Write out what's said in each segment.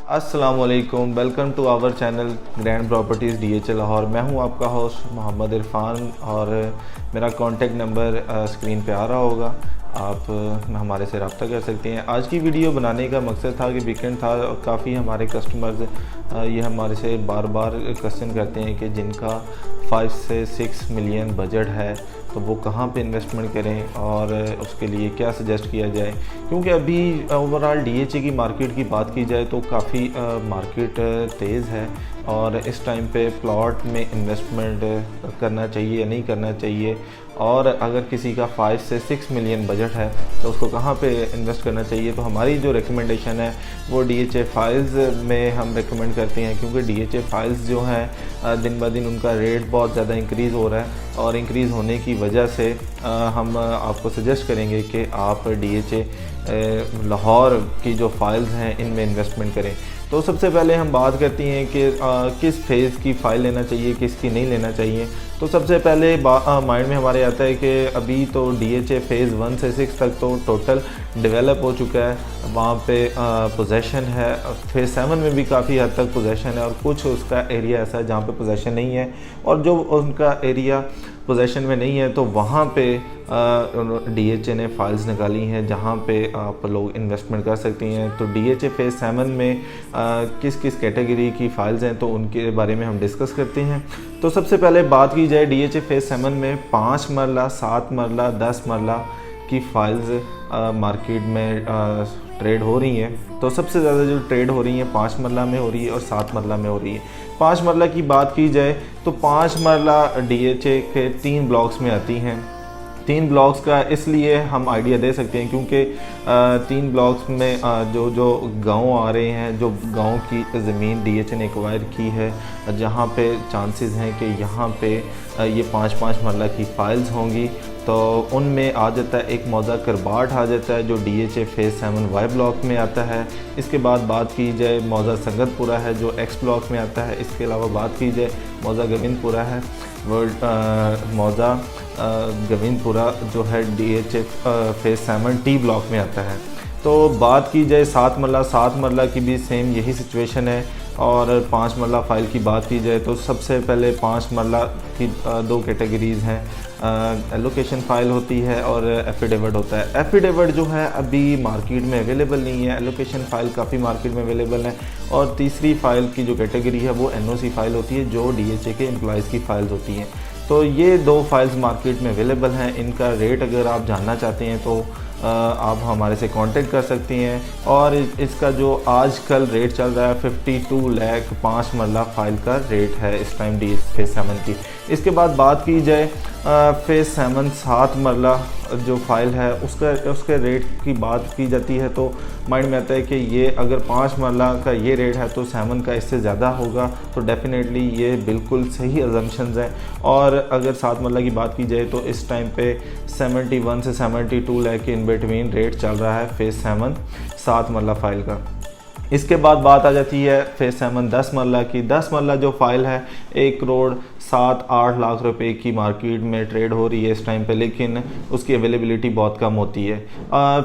अस्सलामुअलैकुम, welcome to our channel grand properties DHA Lahore. मैं हूं आपका होस्ट मोहम्मद इरफान और मेरा कॉन्टेक्ट नंबर स्क्रीन पे आ रहा होगा। आप हमारे से रब्ता कर सकते हैं। आज की वीडियो बनाने का मकसद था कि वीकेंड था और काफ़ी हमारे कस्टमर्स ये हमारे से बार बार क्वेश्चन करते हैं कि जिनका 5 से 6 मिलियन बजट है तो वो कहाँ पे इन्वेस्टमेंट करें और उसके लिए क्या सजेस्ट किया जाए। क्योंकि अभी ओवरऑल DHA की मार्केट की बात की जाए तो काफ़ी मार्केट तेज़ है और इस टाइम पे प्लॉट में इन्वेस्टमेंट करना चाहिए या नहीं करना चाहिए, और अगर किसी का 5 से 6 मिलियन बजट है तो उसको कहाँ पे इन्वेस्ट करना चाहिए। तो हमारी जो रिकमेंडेशन है वो DHA फाइल्स में हम रिकमेंड करते हैं, क्योंकि DHA फाइल्स जो हैं दिन ब दिन उनका रेट बहुत ज़्यादा इंक्रीज़ हो रहा है और इंक्रीज़ होने की वजह से हम आपको सजेस्ट करेंगे कि आप DHA लाहौर की जो फाइल्स हैं इनमें इन्वेस्टमेंट करें। तो सबसे पहले हम बात करते हैं कि किस फेज़ की फ़ाइल लेना चाहिए, किसकी नहीं लेना चाहिए। तो सबसे पहले माइंड में हमारे आता है कि अभी तो DHA फ़ेज़ 1 से 6 तक तो टोटल डेवलप हो चुका है, वहाँ पे पोजेसन है। फ़ेज़ 7 में भी काफ़ी हद तक पोजेसन है और कुछ उसका एरिया ऐसा है जहाँ पे पोजेसन नहीं है, और जो उनका एरिया पोजेसन में नहीं है तो वहाँ पे DHA ने फाइल्स निकाली हैं जहाँ पे आप लोग इन्वेस्टमेंट कर सकती हैं। तो DHA फ़ेज़ 7 में किस किस कैटेगरी की फ़ाइल्स हैं तो उनके बारे में हम डिस्कस करते हैं। तो सबसे पहले बात की जाए DHA फ़ेज़ 7 में 5 मरला, 7 मरला, 10 मरला की फ़ाइल्स मार्केट में ट्रेड हो रही हैं। तो सबसे ज़्यादा जो ट्रेड हो रही है 5 मरला में हो रही है और 7 मरला में हो रही है। 5 मरला की बात की जाए तो 5 मरला DHA के 3 ब्लॉक्स में आती हैं। 3 ब्लॉक्स का इसलिए हम आइडिया दे सकते हैं क्योंकि 3 ब्लॉक्स में जो गांव आ रहे हैं, जो गांव की ज़मीन DHA ने एक्वायर की है, जहां पे चांसेस हैं कि यहां पे ये 5-5 मरला की फाइल्स होंगी। तो उनमें आ जाता है एक मौज़ा करबाट आ जाता है जो DHA फ़ेज़ 7 Y ब्लॉक में आता है। इसके बाद बात की जाए मौज़ा संगतपुरा है जो X ब्लॉक में आता है। इसके अलावा बात की जाए मौज़ा गोविंदपुरा है, वो मौज़ा गोविंदपुरा जो है DHA फ़ेज़ 7 T ब्लॉक में आता है। तो बात की जाए 7 मरला की भी सेम यही सिचुएशन है। और 5 मरला फ़ाइल की बात की जाए तो सबसे पहले 5 मरला की 2 कैटेगरीज़ हैं, एलोकेशन फ़ाइल होती है और एफिडेविट होता है। एफिडेविट जो है अभी मार्केट में अवेलेबल नहीं है, एलोकेशन फ़ाइल काफ़ी मार्केट में अवेलेबल है। और तीसरी फ़ाइल की जो कैटेगरी है वो NOC फ़ाइल होती है जो DHA के एम्प्लॉइज़ की फ़ाइल्स होती हैं। तो ये 2 फाइल्स मार्केट में अवेलेबल हैं। इनका रेट अगर आप जानना चाहते हैं तो आप हमारे से कांटेक्ट कर सकती हैं। और इसका जो आजकल रेट चल रहा है 52 लाख 5 मरला फ़ाइल का रेट है इस टाइम DHA फ़ेज़ 7 की। इसके बाद बात की जाए फ़ेज़ 7 7 मरला जो फ़ाइल है उसके रेट की बात की जाती है तो माइंड में आता है कि ये अगर 5 मरला का ये रेट है तो 7 का इससे ज़्यादा होगा। तो डेफ़िनेटली ये बिल्कुल सही अजम्पशंस हैं। और अगर 7 मरला की बात की जाए तो इस टाइम पे 71 से 72 लाख के इन बिटवीन रेट चल रहा है फ़ेज़ 7 मरला फ़ाइल का। इसके बाद बात आ जाती है फ़ेज़ 7 10 मरला की। 10 मरला जो फ़ाइल है 1 करोड़ 7-8 लाख रुपए की मार्केट में ट्रेड हो रही है इस टाइम पे, लेकिन उसकी अवेलेबिलिटी बहुत कम होती है।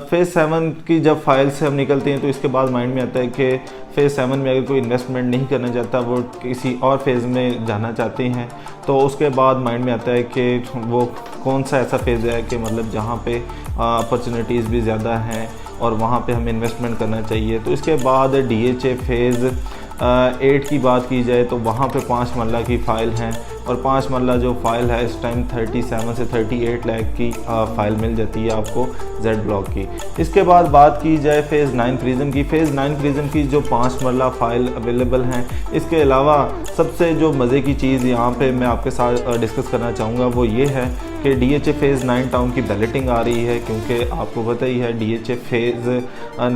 फ़ेज़ 7 की जब फाइल से हम निकलते हैं तो इसके बाद माइंड में आता है कि फ़ेज़ 7 में अगर कोई इन्वेस्टमेंट नहीं करना चाहता, वो किसी और फेज़ में जाना चाहते हैं, तो उसके बाद माइंड में आता है कि वो कौन सा ऐसा फेज़ है कि मतलब जहाँ पे अपॉर्चुनिटीज़ भी ज़्यादा हैं और वहाँ पे हमें इन्वेस्टमेंट करना चाहिए। तो इसके बाद DHA फ़ेज़ 8 की बात की जाए तो वहाँ पे 5 मरला की फ़ाइल हैं और 5 मरला जो फ़ाइल है इस टाइम 37 से 38 लाख की फ़ाइल मिल जाती है आपको Z ब्लॉक की। इसके बाद बात की जाए फ़ेज़ 9 प्रिज्म की। फ़ेज़ 9 प्रिज्म की जो 5 मरला फ़ाइल अवेलेबल हैं। इसके अलावा सबसे जो मज़े की चीज़ यहाँ पे मैं आपके साथ डिस्कस करना चाहूँगा वो ये है कि DHA फ़ेज़ 9 टाउन की बैलेटिंग आ रही है, क्योंकि आपको पता ही है DHA फ़ेज़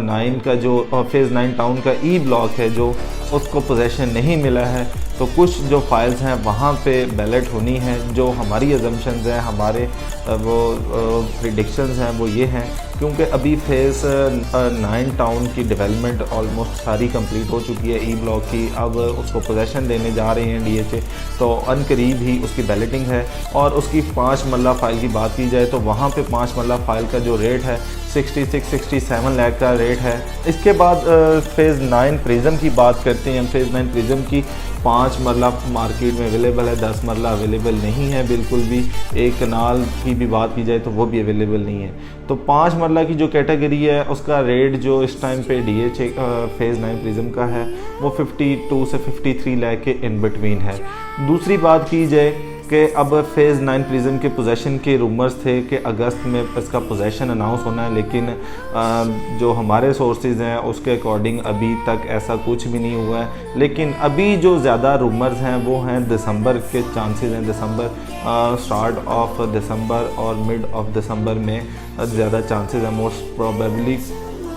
9 का जो फ़ेज़ 9 टाउन का E ब्लॉक है जो उसको पोजेसन नहीं मिला है। तो कुछ जो फाइल्स हैं वहाँ पे बैलेट होनी है। जो हमारी अजम्पशंस हैं, हमारे वो प्रिडिक्शंस हैं वो ये हैं क्योंकि अभी फेज़ 9 टाउन की डेवलपमेंट ऑलमोस्ट सारी कंप्लीट हो चुकी है ई ब्लॉक की। अब उसको पोजेसन देने जा रहे हैं DHA, तो अनकरीब ही उसकी बैलेटिंग है। और उसकी 5 मरला फ़ाइल की बात की जाए तो वहाँ पे 5 मरला फ़ाइल का जो रेट है 66-67 लाख का रेट है। इसके बाद फेज़ 9 प्रिज्म की बात करते हैं। फेज़ 9 प्रिज्म की 5 मरला मार्केट में अवेलेबल है, 10 मरला अवेलेबल नहीं है बिल्कुल भी। एक कनाल की भी बात की जाए तो वो भी अवेलेबल नहीं है। तो 5 मरला की जो कैटेगरी है उसका रेट जो इस टाइम पे DHA फेज़ 9 प्रिज्म का है वो 52 से 53 लाख के इन बिटवीन है। दूसरी बात की जाए कि अब फेज़ 9 प्रिज्म के पोजेसन के रूमर्स थे कि अगस्त में इसका पोजेसन अनाउंस होना है, लेकिन जो हमारे सोर्सेज हैं उसके अकॉर्डिंग अभी तक ऐसा कुछ भी नहीं हुआ है। लेकिन अभी जो ज़्यादा रूमर्स हैं वो हैं दिसंबर के चांसेस हैं। दिसंबर, स्टार्ट ऑफ दिसंबर और मिड ऑफ दिसंबर में ज़्यादा चांसेस हैं मोस्ट प्रोबेबली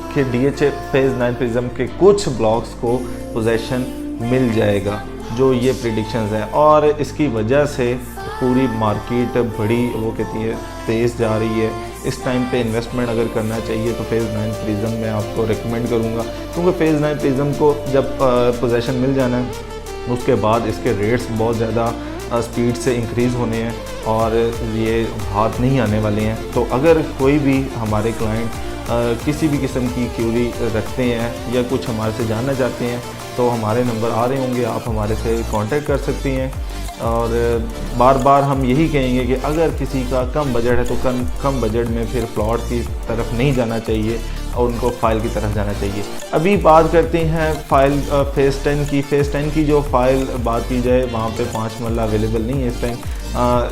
कि DHA फेज़ 9 प्रिज्म के कुछ ब्लॉक्स को पोजेसन मिल जाएगा, जो ये प्रिडिक्शंस हैं। और इसकी वजह से पूरी मार्केट बड़ी वो कहती है तेज़ जा रही है। इस टाइम पे इन्वेस्टमेंट अगर करना चाहिए तो फेज़ 9 प्रिज्म मैं आपको रिकमेंड करूँगा, क्योंकि फेज़ 9 प्रिज्म को जब पोजेसन मिल जाना है उसके बाद इसके रेट्स बहुत ज़्यादा स्पीड से इंक्रीज़ होने हैं और ये हाथ नहीं आने वाले हैं। तो अगर कोई भी हमारे क्लाइंट किसी भी किस्म की क्यूरी रखते हैं या कुछ हमारे से जानना चाहते हैं तो हमारे नंबर आ रहे होंगे, आप हमारे से कांटेक्ट कर सकती हैं। और बार बार हम यही कहेंगे कि अगर किसी का कम बजट है तो कम बजट में फिर प्लॉट की तरफ नहीं जाना चाहिए और उनको फ़ाइल की तरफ जाना चाहिए। अभी बात करते हैं फ़ाइल फेज़ 10 की। फेज़ 10 की जो फ़ाइल बात की जाए वहाँ पे 5 मरला अवेलेबल नहीं है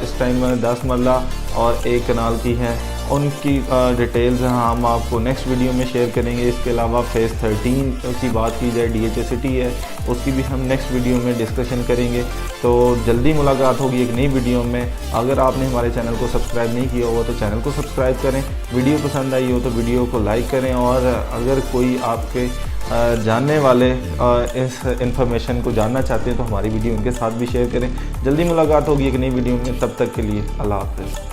इस टाइम 10 मरला और 1 कनाल की है। उनकी डिटेल्स हम आपको नेक्स्ट वीडियो में शेयर करेंगे। इसके अलावा फेज़ 13 की बात की जाए DHA सिटी है, उसकी भी हम नेक्स्ट वीडियो में डिस्कशन करेंगे। तो जल्दी मुलाकात होगी एक नई वीडियो में। अगर आपने हमारे चैनल को सब्सक्राइब नहीं किया हुआ तो चैनल को सब्सक्राइब करें, वीडियो पसंद आई हो तो वीडियो को लाइक करें। और अगर कोई आपके जानने वाले इस इंफॉर्मेशन को जानना चाहते हैं तो हमारी वीडियो उनके साथ भी शेयर करें। जल्दी मुलाकात होगी एक नई वीडियो में, तब तक के लिए अल्लाह हाफ़िज़।